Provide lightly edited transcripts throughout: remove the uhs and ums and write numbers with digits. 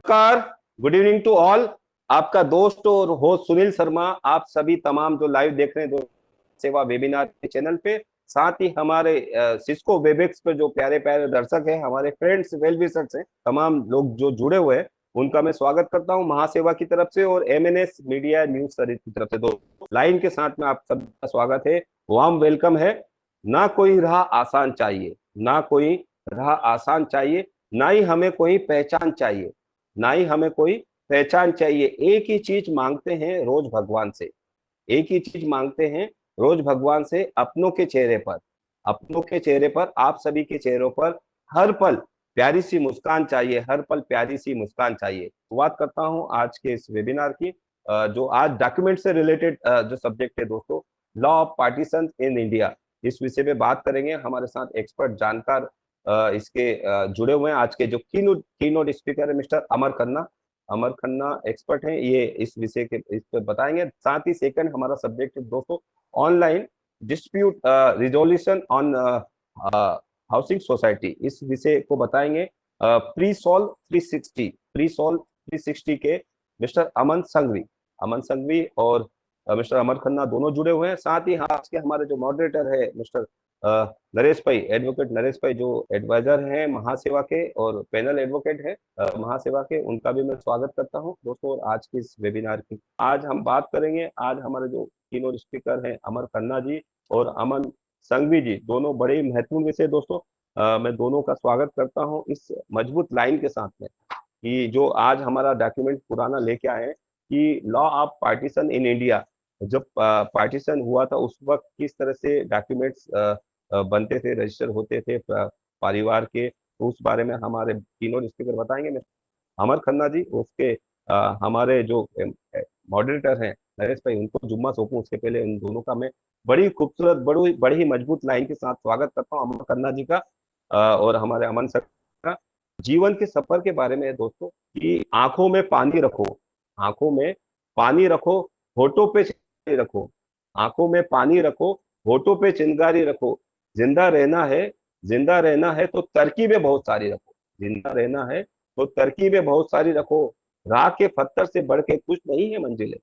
नमस्कार, good evening to all. आपका दोस्त और होस्ट सुनील शर्मा, आप सभी तमाम जो लाइव देख रहे हैं सेवा वेबिनार के चैनल पे, साथ ही हमारे सिस्को वेबएक्स पे जो प्यारे प्यारे दर्शक हैं, हमारे फ्रेंड्स वेल विशर्स हैं, तमाम लोग जो जुड़े हुए हैं, उनका मैं स्वागत करता हूं महासेवा की तरफ से और एमएनएस मीडिया न्यूज सर्विस की तरफ से। दो लाइन के साथ में आप सबका स्वागत है, वार्म वेलकम है। ना कोई राह आसान चाहिए, ना कोई राह आसान चाहिए, ना ही हमें कोई पहचान चाहिए, ना ही हमें कोई पहचान चाहिए। एक ही चीज मांगते हैं रोज भगवान से, एक ही चीज मांगते हैं रोज भगवान से, अपनों के चेहरे पर, अपनों के चेहरे पर, आप सभी के चेहरों पर हर पल प्यारी सी मुस्कान चाहिए, हर पल प्यारी सी मुस्कान चाहिए। बात करता हूं आज के इस वेबिनार की, जो आज डॉक्यूमेंट से रिलेटेड जो सब्जेक्ट है दोस्तों, law of partition in India, इस विषय में बात करेंगे। हमारे साथ एक्सपर्ट जानकार इसके जुड़े हुए हैं। आज के जो कीनोट स्पीकर है मिस्टर अमर खन्ना, अमर खन्ना एक्सपर्ट हैं, ये इस विषय के इस पे बताएंगे। साथ ही सेकंड हमारा सब्जेक्ट है दोस्तों, online dispute resolution on housing society, इस विषय को बताएंगे प्री सॉल्व 360 के मिस्टर अमन संघवी और मिस्टर अमर खन्ना दोनों जुड़े हुए हैं। साथ ही आज के हमारे जो मॉडरेटर है मिस्टर नरेश भाई, एडवोकेट नरेश भाई, जो एडवाइजर हैं महासेवा के और पैनल एडवोकेट है महासेवा के, उनका भी मैं स्वागत करता हूं दोस्तों। और आज की इस वेबिनार की आज हम बात करेंगे, आज हमारे जो कीनोट स्पीकर हैं अमर खन्ना जी और अमन संघवी जी, दोनों बड़े महत्वपूर्ण विषय दोस्तों। मैं दोनों का स्वागत करता हूं इस मजबूत लाइन के साथ में कि जो आज हमारा डॉक्यूमेंट पुराना लेके आए हैं कि law of partition in India. जब पार्टीशन हुआ था उस वक्त किस तरह से डॉक्यूमेंट्स बनते थे, रजिस्टर होते थे परिवार के, तो उस बारे में हमारे कीनोट स्पीकर बताएंगे। मैं अमर खन्ना जी, उसके हमारे जो मॉडरेटर हैं नरेश भाई, उनको जुम्मा सौंपूं उसके पहले इन दोनों का मैं बड़ी खूबसूरत बड़ी ही मजबूत लाइन के साथ स्वागत करता हूँ अमर खन्ना जी का और हमारे अमन सर का। जीवन के सफर के बारे में दोस्तों कि आंखों में पानी रखो, आंखों में पानी रखो, होठों पे चिंगारी रखो, आंखों में पानी रखो, होठों पे चिंगारी रखो। जिंदा रहना है, जिंदा रहना है तो तरकीबें बहुत सारी रखो, जिंदा रहना है तो तरकीबें बहुत सारी रखो। राह के पत्थर से बढ़ के कुछ नहीं है मंजिलें,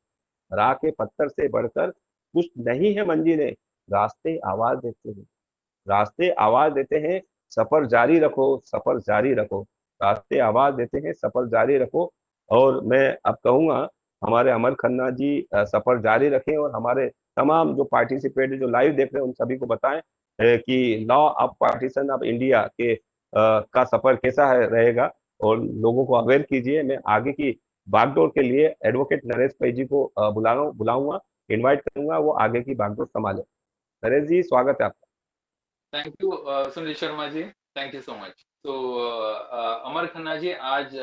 राह के पत्थर से बढ़कर कुछ नहीं है मंजिलें। रास्ते आवाज देते हैं, रास्ते आवाज देते हैं, सफर जारी रखो, सफर जारी रखो। रास्ते आवाज देते हैं, सफर जारी रखो। और मैं अब कहूंगा हमारे अमर खन्ना जी सफर जारी रखें और हमारे तमाम जो पार्टिसिपेट जो लाइव देख रहे हैं उन सभी को बताएं कि law of partition of India के का सफर कैसा रहेगा और लोगों को अवेयर कीजिए। मैं आगे की बागडोर के लिए एडवोकेट नरेश भाई जी को बुलाऊंगा, इनवाइट करूंगा, वो आगे की बागडोर संभाले। नरेश जी, स्वागत है आपका। Thank you Sunil Sharma ji, thank you so much. तो अमर खन्ना जी, आज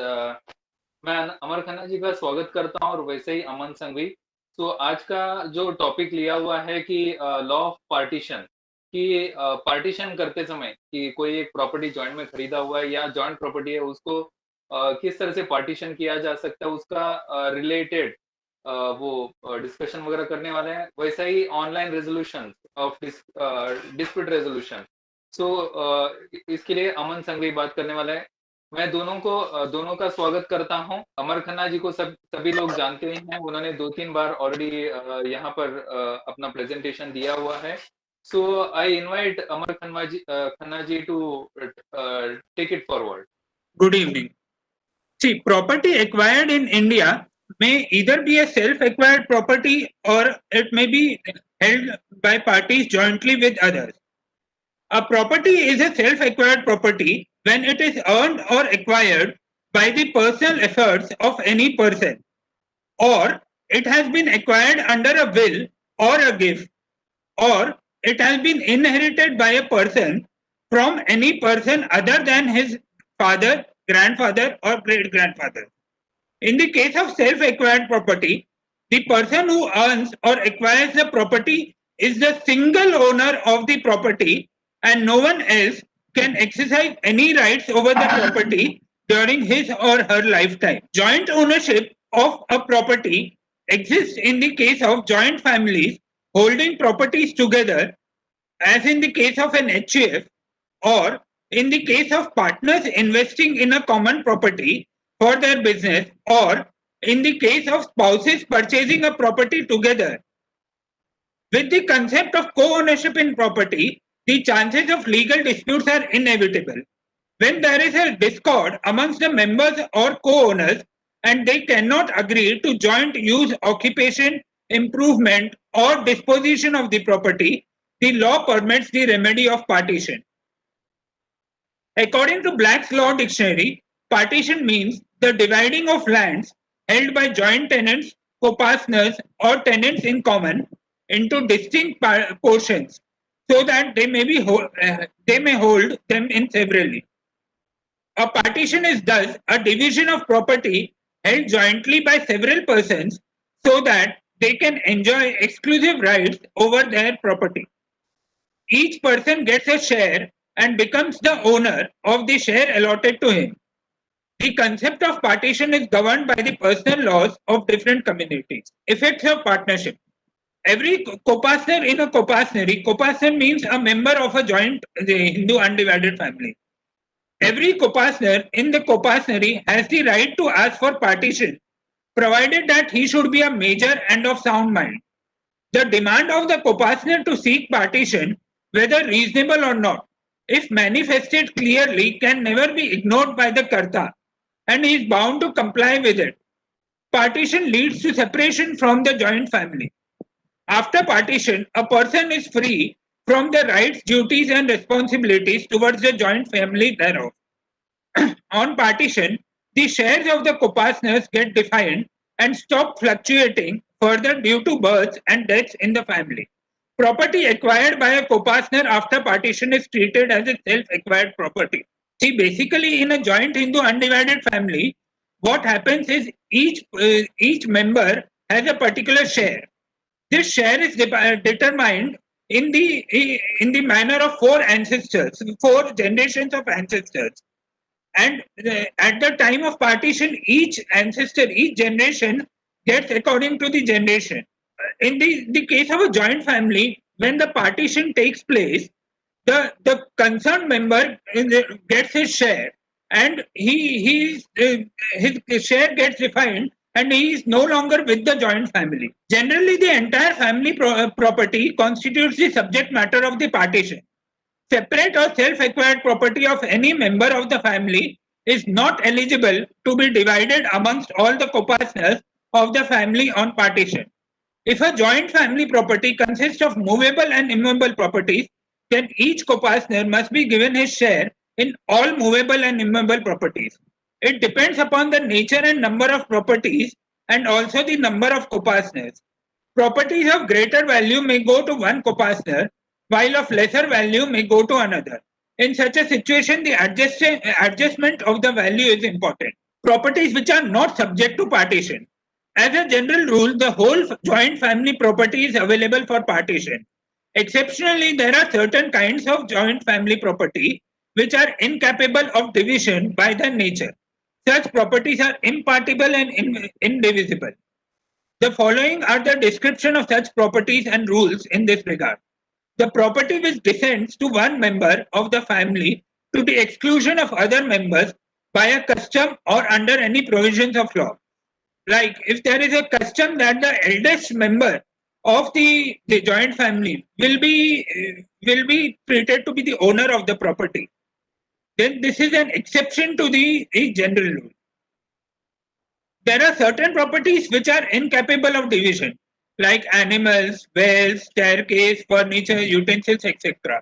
मैं अमर खन्ना जी का स्वागत करता हूं और वैसे ही अमन संघवी। तो आज का जो टॉपिक लिया हुआ है कि लॉ ऑफ पार्टीशन, कि पार्टीशन करते समय कि कोई एक प्रॉपर्टी जॉइंट में खरीदा हुआ है या जॉइंट प्रॉपर्टी है, उसको किस तरह से पार्टीशन किया जा सकता है, उसका रिलेटेड वो डिस्कशन वगैरह करने वाले हैं। वैसा ही online resolution of dispute resolution, so इसके लिए अमन संघवी बात करने वाला है। मैं दोनों का स्वागत करता हूं। अमर खन्ना जी को सभी लोग जानते ही हैं, उन्होंने 2-3 बार ऑलरेडी यहाँ पर अपना प्रेजेंटेशन दिया हुआ है। So I invite Amar Khanna ji to take it forward. Good evening. See, property acquired in India may either be a self-acquired property or it may be held by parties jointly with others. A property is a self-acquired property when it is earned or acquired by the personal efforts of any person, or it has been acquired under a will or a gift, or it has been inherited by a person from any person other than his father, grandfather, or great-grandfather. In the case of self-acquired property, the person who earns or acquires the property is the single owner of the property and no one else can exercise any rights over the property during his or her lifetime. Joint ownership of a property exists in the case of joint families holding properties together, as in the case of an HUF, or in the case of partners investing in a common property for their business, or in the case of spouses purchasing a property together. With the concept of co-ownership in property, the chances of legal disputes are inevitable. When there is a discord amongst the members or co-owners and they cannot agree to joint use, occupation, improvement, or disposition of the property, the law permits the remedy of partition. According to Black's Law Dictionary, partition means the dividing of lands held by joint tenants, co-partners, or tenants in common into distinct portions so that they may hold them in severally. A partition is thus a division of property held jointly by several persons so that they can enjoy exclusive rights over their property. Each person gets a share and becomes the owner of the share allotted to him. The concept of partition is governed by the personal laws of different communities. Effects of partnership. Every co-partner in a co-partnery, co-partner means a member of a joint Hindu undivided family. Every co-partner in the co-partnery has the right to ask for partition, provided that he should be a major and of sound mind. The demand of the co-partner to seek partition, whether reasonable or not, if manifested clearly, can never be ignored by the Karta, and he is bound to comply with it. Partition leads to separation from the joint family. After partition, a person is free from the rights, duties, and responsibilities towards the joint family thereof. On partition, the shares of the co-partners get defined and stop fluctuating further due to births and deaths in the family. Property acquired by a co-partner after partition is treated as a self-acquired property. See, basically in a joint Hindu undivided family, what happens is each member has a particular share. This share is determined in the manner of four generations of ancestors. And at the time of partition, each generation gets according to the generation. In the case of a joint family, when the partition takes place, the concerned member gets his share, and his share gets defined, and he is no longer with the joint family. Generally, the entire family property constitutes the subject matter of the partition. Separate or self-acquired property of any member of the family is not eligible to be divided amongst all the co-partners of the family on partition. If a joint family property consists of movable and immovable properties, then each co-partner must be given his share in all movable and immovable properties. It depends upon the nature and number of properties and also the number of co-partners. Properties of greater value may go to one co-partner, while of lesser value may go to another. In such a situation, the adjustment of the value is important. Properties which are not subject to partition. As a general rule, the whole joint family property is available for partition. Exceptionally, there are certain kinds of joint family property which are incapable of division by their nature. Such properties are impartible and indivisible. The following are the description of such properties and rules in this regard. The property which descends to one member of the family to the exclusion of other members by a custom or under any provisions of law. Like if there is a custom that the eldest member of the joint family will be treated to be the owner of the property, then this is an exception to the general rule. There are certain properties which are incapable of division, like animals, wells, staircase, furniture, utensils, etc.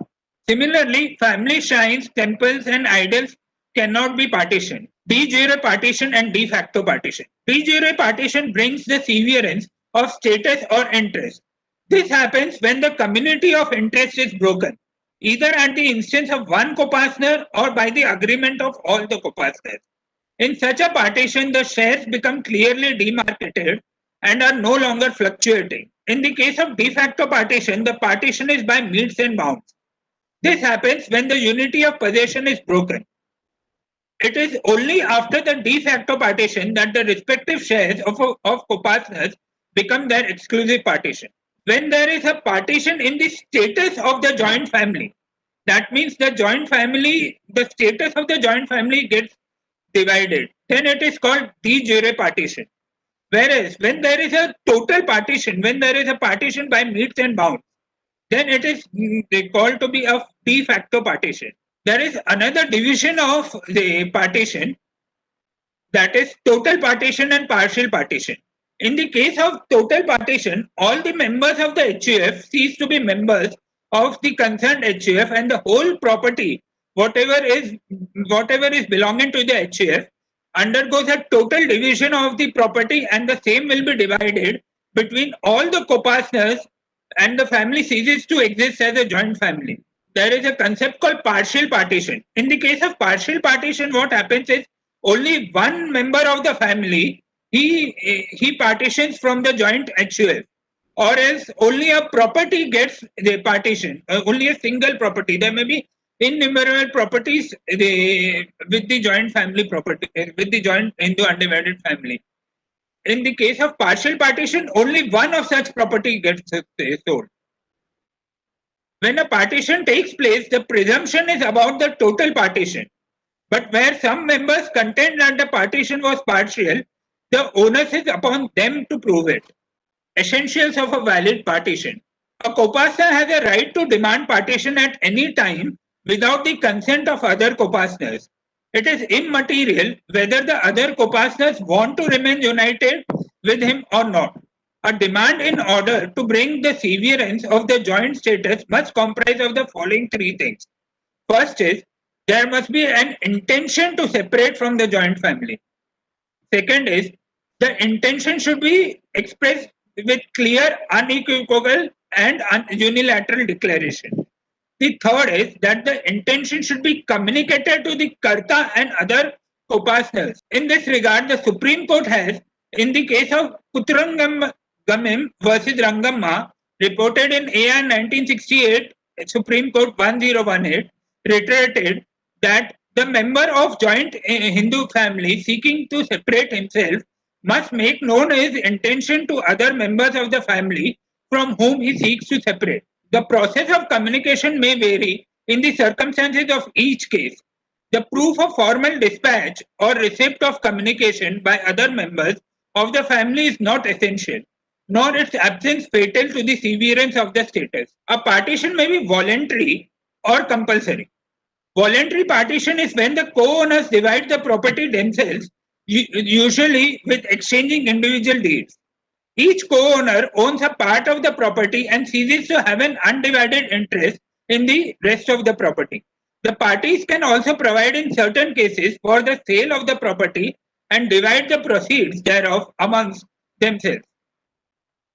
Similarly, family shrines, temples, and idols cannot be partitioned. De jure partition and de facto partition. De jure partition brings the severance of status or interest. This happens when the community of interest is broken, either at the instance of one co-partner or by the agreement of all the co-partners. In such a partition, the shares become clearly demarcated and are no longer fluctuating. In the case of de facto partition, the partition is by metes and bounds. This happens when the unity of possession is broken. It is only after the de facto partition that the respective shares of co-partners become their exclusive partition. When there is a partition in the status of the joint family, that means the status of the joint family gets divided, then it is called de jure partition. Whereas when there is a total partition, when there is a partition by metes and bounds, then it is called to be a de facto partition. There is another division of the partition, that is total partition and partial partition. In the case of total partition, all the members of the HUF cease to be members of the concerned HUF, and the whole property, whatever is belonging to the HUF, undergoes a total division of the property, and the same will be divided between all the co-partners, and the family ceases to exist as a joint family. There is a concept called partial partition. In the case of partial partition, what happens is only one member of the family he partitions from the joint HUF, or else only a property gets the partition, only a single property. There may be innumerable properties with the joint family property, with the joint Hindu undivided family. In the case of partial partition, only one of such property gets sold. When a partition takes place, the presumption is about the total partition. But where some members contend that the partition was partial, the onus is upon them to prove it. Essentials of a valid partition. A co-partner has a right to demand partition at any time without the consent of other co-partners. It is immaterial whether the other co-partners want to remain united with him or not. A demand in order to bring the severance of the joint status must comprise of the following three things. First is, there must be an intention to separate from the joint family. Second is, the intention should be expressed with clear, unequivocal and unilateral declaration. The third is that the intention should be communicated to the Karta and other co-partners. In this regard, the Supreme Court has, in the case of Putrangamim versus Rangamma, reported in AR 1968, Supreme Court 1018, reiterated that the member of joint Hindu family seeking to separate himself must make known his intention to other members of the family from whom he seeks to separate. The process of communication may vary in the circumstances of each case. The proof of formal dispatch or receipt of communication by other members of the family is not essential, nor its absence fatal to the severance of the status. A partition may be voluntary or compulsory. Voluntary partition is when the co-owners divide the property themselves, usually with exchanging individual deeds. Each co-owner owns a part of the property and ceases to have an undivided interest in the rest of the property. The parties can also provide in certain cases for the sale of the property and divide the proceeds thereof amongst themselves.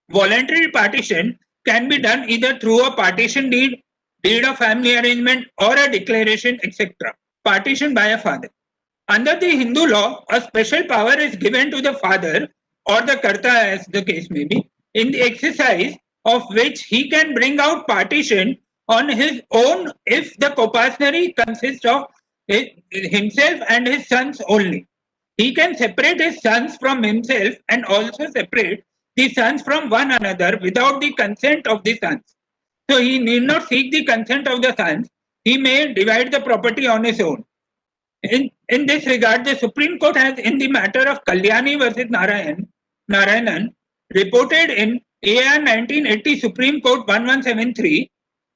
Voluntary partition can be done either through a partition deed, deed of family arrangement, or a declaration, etc. Partition by a father. Under the Hindu law, a special power is given to the father or the Karta, as the case may be, in the exercise of which he can bring out partition on his own if the co-partner consists of himself and his sons only. He can separate his sons from himself and also separate the sons from one another without the consent of the sons. So he need not seek the consent of the sons. He may divide the property on his own. In this regard, the Supreme Court has, in the matter of Kalyani versus Narayanan, reported in AR 1980 Supreme Court 1173,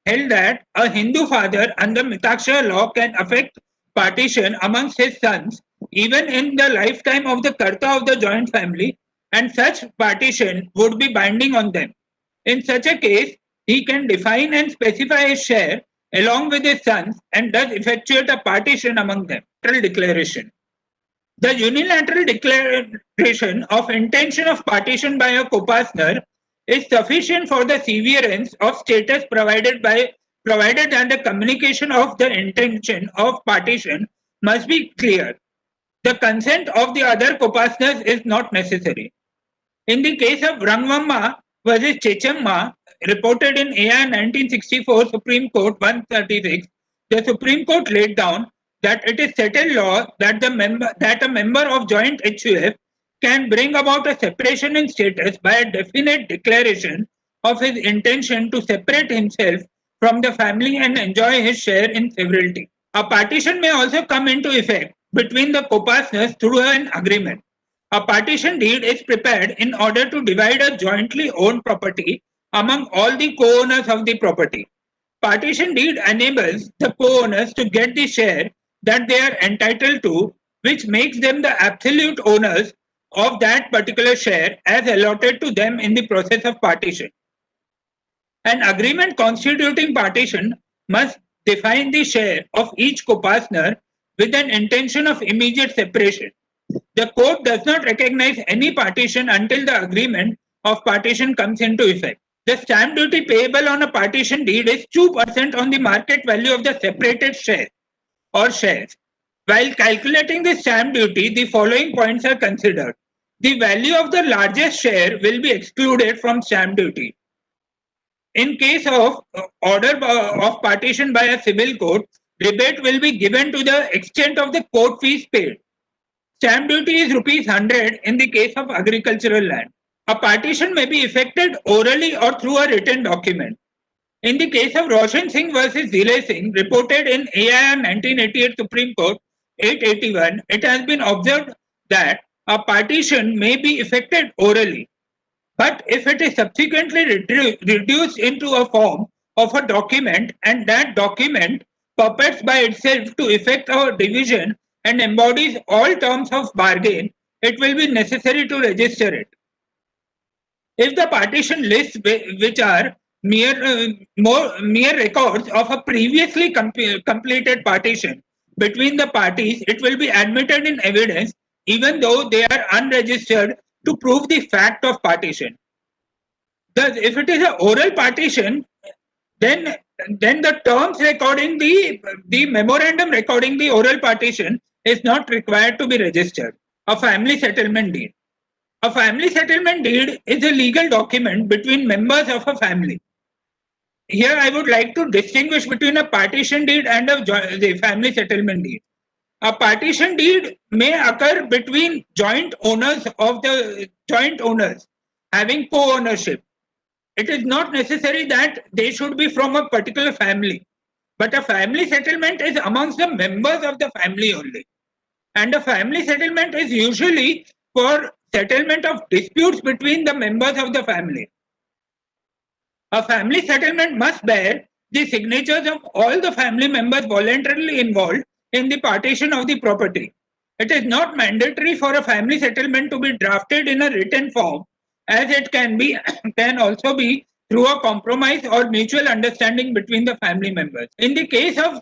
held that a Hindu father under Mitakshara law can effect partition amongst his sons even in the lifetime of the Karta of the joint family, and such partition would be binding on them. In such a case, he can define and specify his share along with his sons and thus effectuate a partition among them. Declaration. The unilateral declaration of intention of partition by a co-partner is sufficient for the severance of status provided that the communication of the intention of partition must be clear. The consent of the other co-partners is not necessary. In the case of Rangamma versus Chechamma, reported in AR 1964 Supreme Court 136, the Supreme Court laid down that it is settled law that a member of joint HUF can bring about a separation in status by a definite declaration of his intention to separate himself from the family and enjoy his share in severalty. A partition may also come into effect between the co-partners through an agreement. A partition deed is prepared in order to divide a jointly owned property among all the co-owners of the property. Partition deed enables the co-owners to get the share that they are entitled to, which makes them the absolute owners of that particular share as allotted to them in the process of partition. An agreement constituting partition must define the share of each co-partner with an intention of immediate separation. The court does not recognize any partition until the agreement of partition comes into effect. The stamp duty payable on a partition deed is 2% on the market value of the separated share or shares. While calculating the stamp duty, the following points are considered. The value of the largest share will be excluded from stamp duty. In case of order of partition by a civil court, rebate will be given to the extent of the court fees paid. Stamp duty is ₹100 in the case of agricultural land. A partition may be effected orally or through a written document. In the case of Roshan Singh versus Dilay Singh, reported in AIR 1988 Supreme Court 881, it has been observed that a partition may be effected orally. But if it is subsequently reduced into a form of a document and that document purports by itself to effect a division and embodies all terms of bargain, it will be necessary to register it. If the partition lists, which are mere records of a previously completed partition between the parties, it will be admitted in evidence even though they are unregistered to prove the fact of partition. Thus, if it is an oral partition, then the terms recording the memorandum recording the oral partition is not required to be registered. A family settlement deed. A family settlement deed is a legal document between members of a family. Here I would like to distinguish between a partition deed and the family settlement deed. A partition deed may occur between joint owners having co-ownership. It is not necessary that they should be from a particular family, but a family settlement is amongst the members of the family only. And a family settlement is usually for settlement of disputes between the members of the family. A family settlement must bear the signatures of all the family members voluntarily involved in the partition of the property. It is not mandatory for a family settlement to be drafted in a written form, as it can also be through a compromise or mutual understanding between the family members. In the case of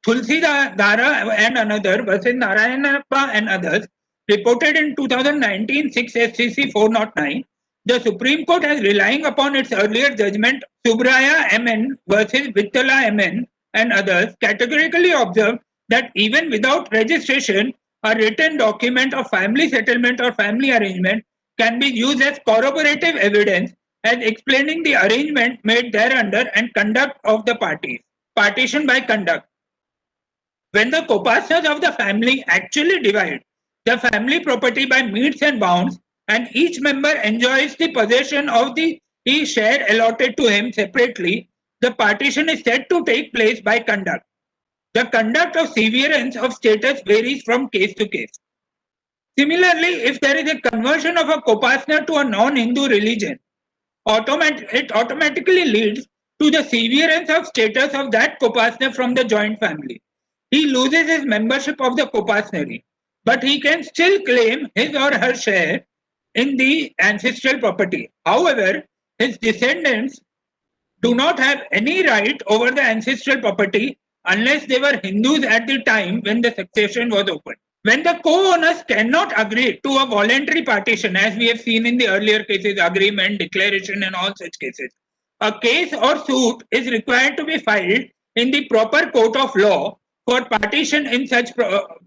Tulsi Dara and another versus Narayanappa and others, reported in 2019 6 SCC 409, the Supreme Court has, relying upon its earlier judgment Subraya MN versus Vittala MN and others, categorically observed that even without registration, a written document of family settlement or family arrangement can be used as corroborative evidence as explaining the arrangement made thereunder and conduct of the parties. Partition by conduct. When the co-partners of the family actually divide the family property by metes and bounds, and each member enjoys the possession of the share allotted to him separately, the partition is said to take place by conduct. The conduct of severance of status varies from case to case. Similarly, if there is a conversion of a co-partner to a non-Hindu religion, it automatically leads to the severance of status of that co-partner from the joint family. He loses his membership of the co-partnery, but he can still claim his or her share in the ancestral property. However, his descendants do not have any right over the ancestral property unless they were Hindus at the time when the succession was opened. When the co-owners cannot agree to a voluntary partition, as we have seen in the earlier cases, agreement, declaration and all such cases, a case or suit is required to be filed in the proper court of law for partition in such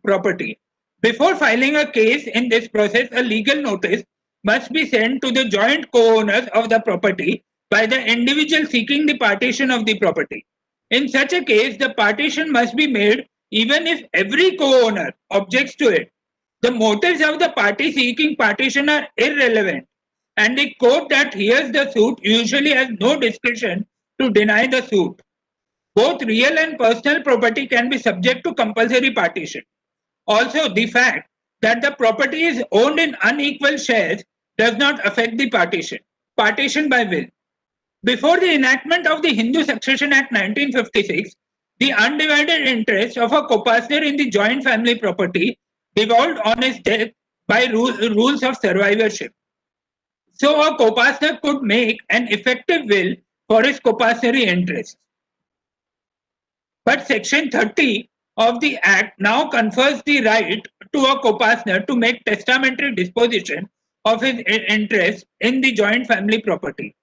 property. Before filing a case in this process, a legal notice must be sent to the joint co-owners of the property by the individual seeking the partition of the property. In such a case, the partition must be made even if every co-owner objects to it. The motives of the party seeking partition are irrelevant, and the court that hears the suit usually has no discretion to deny the suit. Both real and personal property can be subject to compulsory partition. Also, the fact that the property is owned in unequal shares does not affect the partition. Partition by will. Before the enactment of the Hindu Succession Act 1956, the undivided interest of a co-partner in the joint family property devolved on his death by rules of survivorship. So a co-partner could make an effective will for his co-partnery interests. But Section 30 of the Act now confers the right to a co-partner to make testamentary disposition of his interest in the joint family property.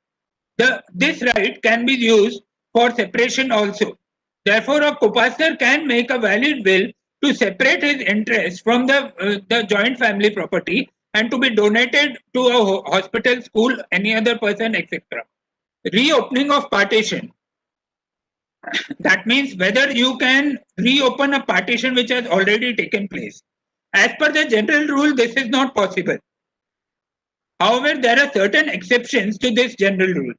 This right can be used for separation also. Therefore, a co-partner can make a valid will to separate his interest from the joint family property and to be donated to a hospital, school, any other person, etc. Reopening of partition. That means whether you can reopen a partition which has already taken place. As per the general rule, this is not possible. However, there are certain exceptions to this general rule.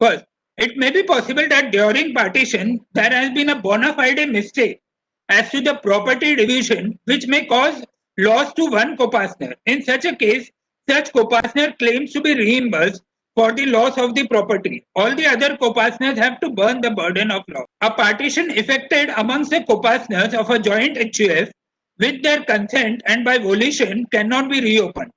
First, it may be possible that during partition, there has been a bona fide mistake as to the property division, which may cause loss to one co-partner. In such a case, such co-partner claims to be reimbursed for the loss of the property. All the other co-partners have to bear the burden of loss. A partition effected amongst the co-partners of a joint HUF with their consent and by volition cannot be reopened.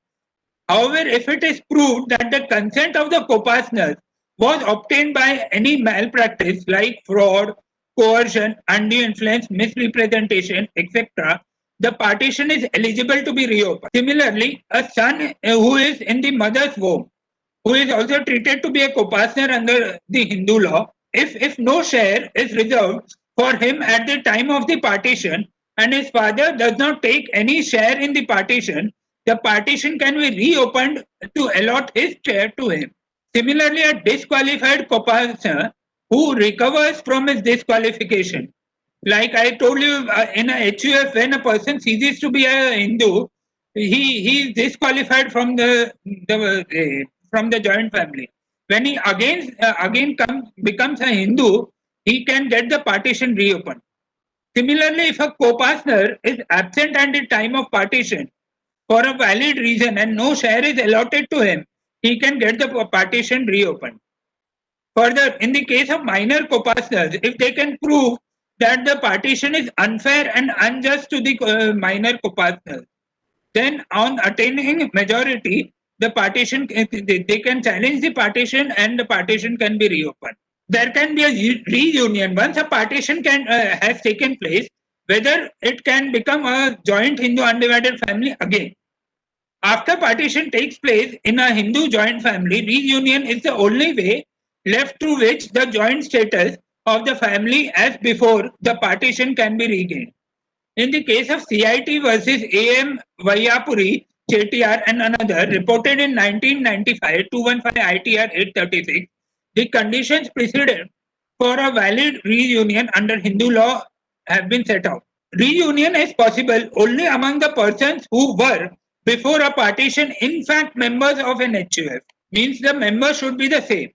However, if it is proved that the consent of the co-partners was obtained by any malpractice like fraud, coercion, undue influence, misrepresentation, etc., the partition is eligible to be reopened. Similarly, a son who is in the mother's womb, who is also treated to be a co-partner under the Hindu law, if no share is reserved for him at the time of the partition and his father does not take any share in the partition, the partition can be reopened to allot his share to him. Similarly, a disqualified co-partner who recovers from his disqualification. Like I told you, in a HUF, when a person ceases to be a Hindu, he is disqualified from the joint family. When he again becomes a Hindu, he can get the partition reopened. Similarly, if a co-partner is absent at the time of partition for a valid reason and no share is allotted to him, he can get the partition reopened. Further, in the case of minor co-partners, if they can prove that the partition is unfair and unjust to the minor co-partners, then on attaining majority, the partition they can challenge the partition and the partition can be reopened. There can be a reunion once a partition has taken place, whether it can become a joint Hindu undivided family again. After partition takes place in a Hindu joint family, reunion is the only way left through which the joint status of the family as before the partition can be regained. In the case of CIT versus AM Vayapuri, Chettiar and another, reported in 1995, 215 ITR 836, the conditions precedent for a valid reunion under Hindu law have been set out. Reunion is possible only among the persons who were before a partition in fact members of an HUF, means the members should be the same.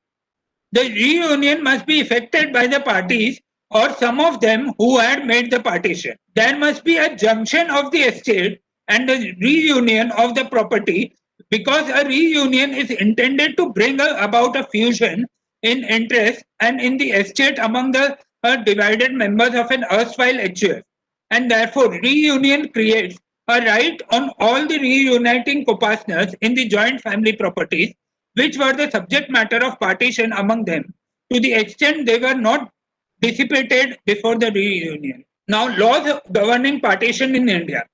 The reunion must be effected by the parties or some of them who had made the partition. There must be a junction of the estate and the reunion of the property, because a reunion is intended to bring about a fusion in interest and in the estate among the divided members of an erstwhile HUF. And therefore, reunion creates a right on all the reuniting co-partners in the joint family properties, which were the subject matter of partition among them, to the extent they were not dissipated before the reunion. Now, laws governing partition in India.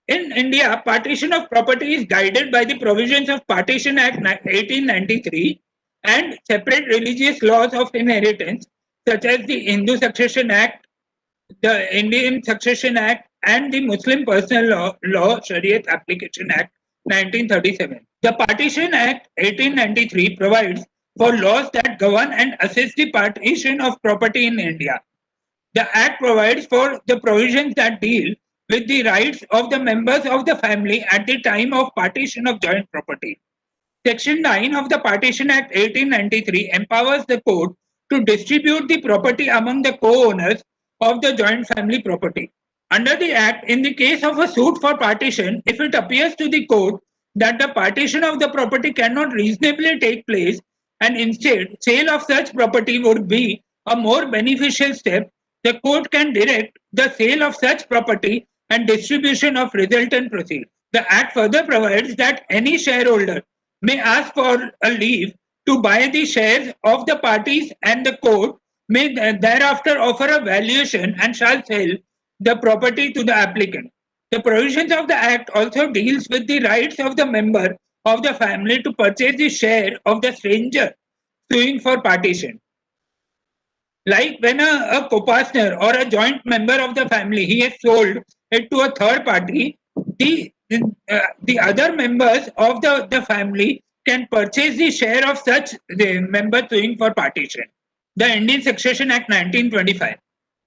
In India, partition of property is guided by the provisions of Partition Act 1893 and separate religious laws of inheritance, such as the Hindu Succession Act, the Indian Succession Act, and the Muslim Personal Law Shariat Application Act 1937. The Partition Act 1893 provides for laws that govern and assist the partition of property in India. The Act provides for the provisions that deal with the rights of the members of the family at the time of partition of joint property. Section 9 of the Partition Act 1893 empowers the court to distribute the property among the co-owners of the joint family property. Under the Act, in the case of a suit for partition, if it appears to the court that the partition of the property cannot reasonably take place and instead sale of such property would be a more beneficial step, the court can direct the sale of such property and distribution of resultant proceeds. The Act further provides that any shareholder may ask for a leave to buy the shares of the parties, and the court may thereafter offer a valuation and shall sell the property to the applicant. The provisions of the Act also deals with the rights of the member of the family to purchase the share of the stranger suing for partition. Like when a co-partner or a joint member of the family, he has sold it to a third party, the other members of the family can purchase the share of such the member suing for partition. The Indian Succession Act 1925.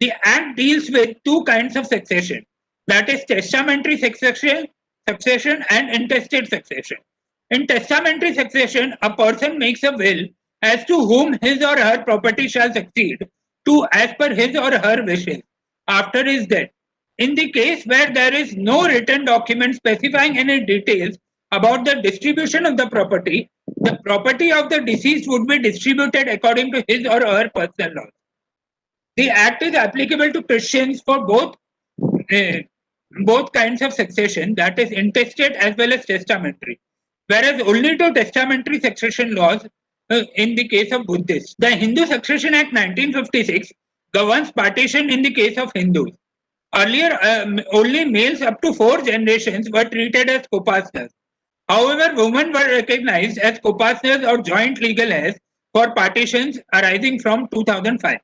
The Act deals with two kinds of succession, that is testamentary succession and intestate succession. In testamentary succession, a person makes a will as to whom his or her property shall succeed to as per his or her wishes after his death. In the case where there is no written document specifying any details about the distribution of the property of the deceased would be distributed according to his or her personal laws. The Act is applicable to Christians for both kinds of succession, that is intestate as well as testamentary, whereas only to testamentary succession laws in the case of Buddhists. The Hindu Succession Act 1956 governs partition in the case of Hindus. Earlier, only males up to 4 generations were treated as co-partners. However, women were recognized as co-partners or joint legal heirs for partitions arising from 2005.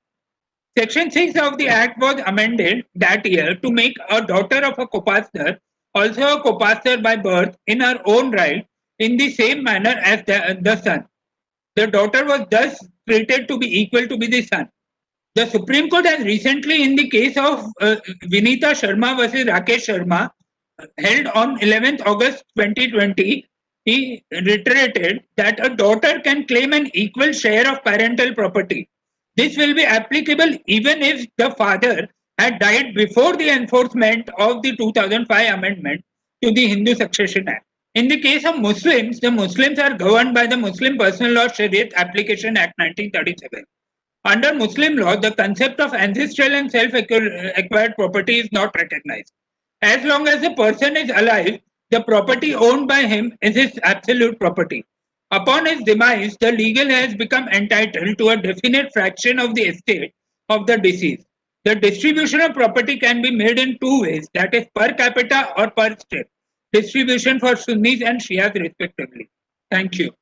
Section 6 of the Act was amended that year to make a daughter of a co-partner also a co-partner by birth in her own right in the same manner as the son. The daughter was thus treated to be equal to the son. The Supreme Court has recently, in the case of Vinita Sharma versus Rakesh Sharma, held on 11th August 2020, he reiterated that a daughter can claim an equal share of parental property. This will be applicable even if the father had died before the enforcement of the 2005 amendment to the Hindu Succession Act. In the case of Muslims, the Muslims are governed by the Muslim Personal Law Shariat Application Act 1937. Under Muslim law, the concept of ancestral and self-acquired property is not recognized. As long as the person is alive, the property owned by him is his absolute property. Upon his demise, the legal heir has become entitled to a definite fraction of the estate of the deceased. The distribution of property can be made in 2 ways, that is per capita or per state. Distribution for Sunnis and Shias respectively. Thank you.